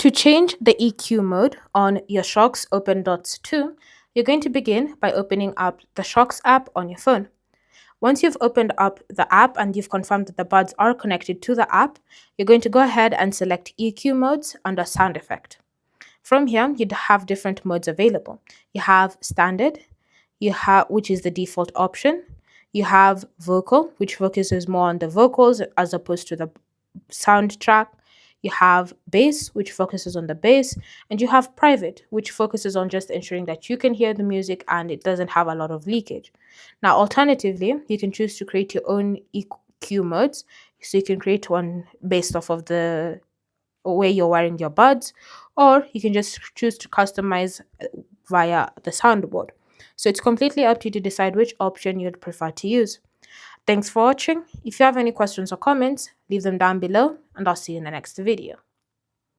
To change the EQ mode on your Shokz OpenDots 2, you're going to begin by opening up the Shokz app on your phone. Once you've opened up the app and you've confirmed that the buds are connected to the app, you're going to go ahead and select EQ modes under sound effect. From here, you'd have different modes available. You have standard, which is the default option. You have vocal, which focuses more on the vocals as opposed to the soundtrack. You have bass, which focuses on the bass, and you have private, which focuses on just ensuring that you can hear the music and it doesn't have a lot of leakage. Now, alternatively, you can choose to create your own EQ modes. So you can create one based off of the way you're wearing your buds, or you can just choose to customize via the soundboard. So it's completely up to you to decide which option you'd prefer to use. Thanks for watching. If you have any questions or comments, leave them down below, and I'll see you in the next video.